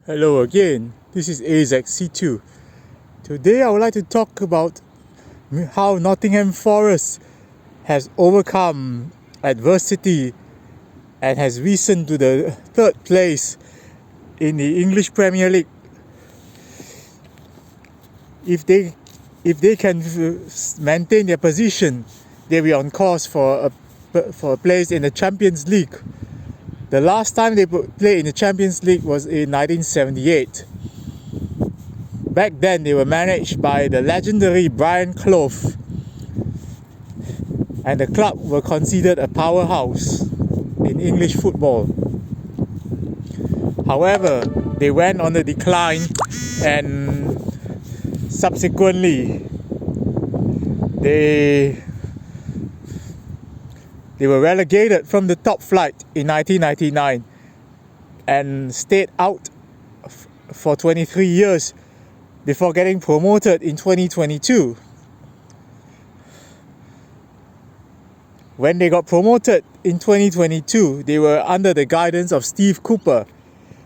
Hello again, this is AZC2. Today I would like to talk about how Nottingham Forest has overcome adversity and has risen to the third place in the English Premier League. If they can maintain their position, they'll be on course for a place in the Champions League. The last time they played in the Champions League was in 1978. Back then they were managed by the legendary Brian Clough, and the club were considered a powerhouse in English football. However, they went on the decline, and subsequently they were relegated from the top flight in 1999 and stayed out for 23 years before getting promoted in 2022. When they got promoted in 2022, they were under the guidance of Steve Cooper.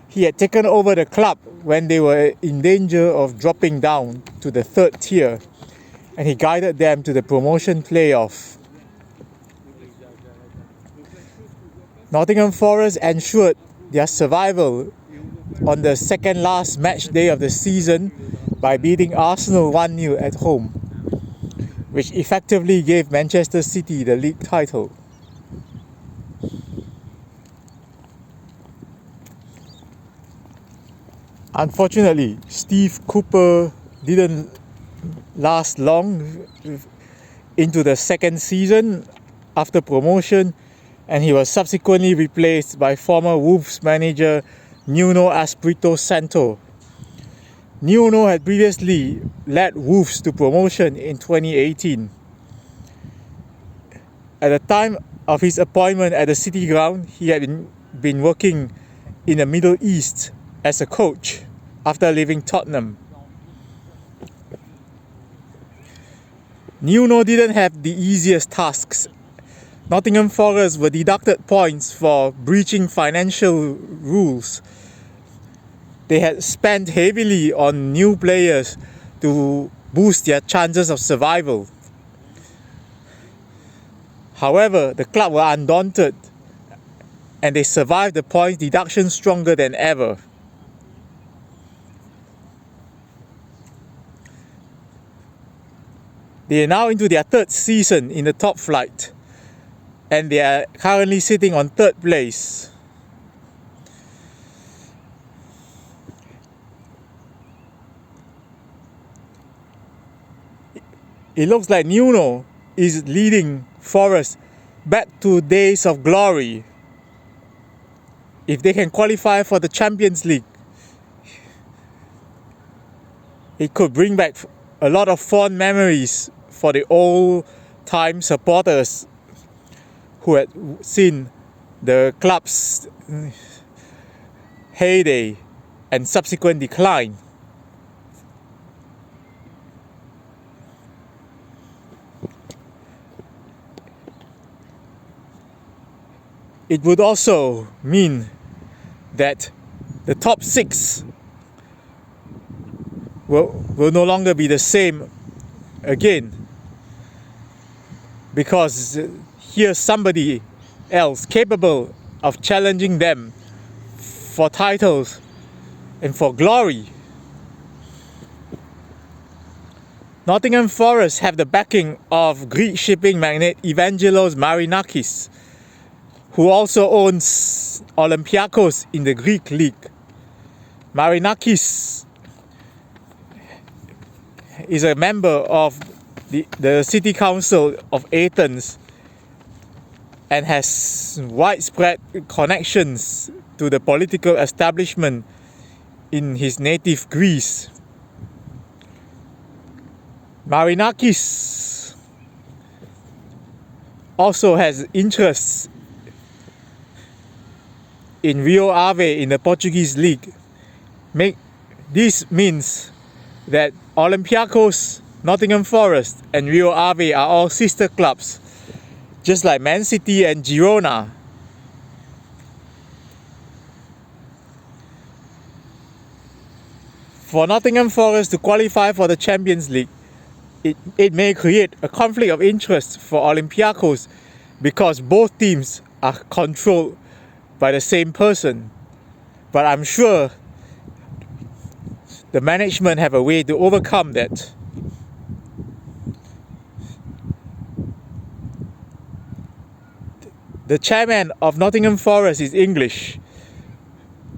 He had taken over the club when they were in danger of dropping down to the third tier, and he guided them to the promotion playoff. Nottingham Forest ensured their survival on the second last match day of the season by beating Arsenal 1-0 at home, which effectively gave Manchester City the league title. Unfortunately, Steve Cooper didn't last long into the second season after promotion, and he was subsequently replaced by former Wolves manager Nuno Espirito Santo. Nuno had previously led Wolves to promotion in 2018. At the time of his appointment at the City Ground, he had been working in the Middle East as a coach after leaving Tottenham. Nuno didn't have the easiest tasks. Nottingham Forest were deducted points for breaching financial rules. They had spent heavily on new players to boost their chances of survival. However, the club were undaunted, and they survived the points deduction stronger than ever. They are now into their third season in the top flight, and they are currently sitting on third place. It looks like Nuno is leading Forest back to days of glory. If they can qualify for the Champions League, it could bring back a lot of fond memories for the old-time supporters who had seen the club's heyday and subsequent decline. It would also mean that the top six will no longer be the same again, because here's somebody else capable of challenging them for titles and for glory. Nottingham Forest have the backing of Greek shipping magnate Evangelos Marinakis, who also owns Olympiacos in the Greek league. Marinakis is a member of the City Council of Athens and has widespread connections to the political establishment in his native Greece. Marinakis also has interests in Rio Ave in the Portuguese league. This means that Olympiacos, Nottingham Forest and Rio Ave are all sister clubs, just like Man City and Girona. For Nottingham Forest to qualify for the Champions League, it may create a conflict of interest for Olympiacos because both teams are controlled by the same person. But I'm sure the management have a way to overcome that. The chairman of Nottingham Forest is English.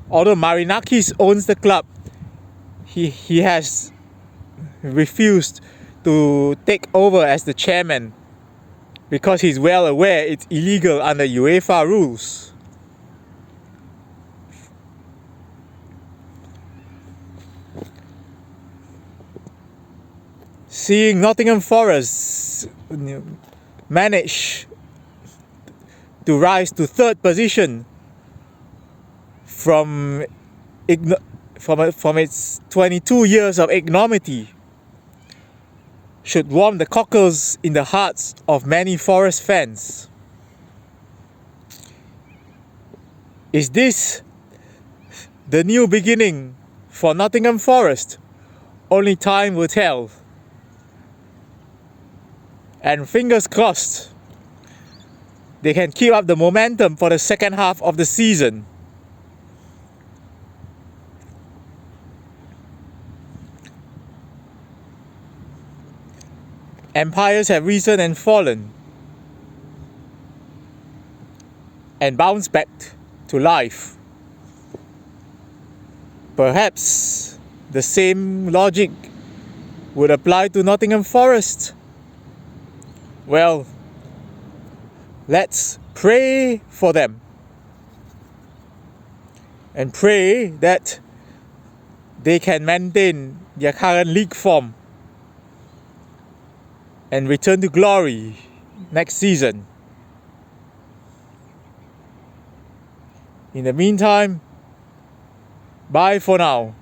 Although Marinakis owns the club, he has refused to take over as the chairman because he's well aware it's illegal under UEFA rules. Seeing Nottingham Forest manage to rise to third position from its 22 years of ignominy should warm the cockles in the hearts of many Forest fans. Is this the new beginning for Nottingham Forest? Only time will tell. And fingers crossed, they can keep up the momentum for the second half of the season. Empires have risen and fallen and bounced back to life. Perhaps the same logic would apply to Nottingham Forest. Well, let's pray for them and pray that they can maintain their current league form and return to glory next season. In the meantime, bye for now.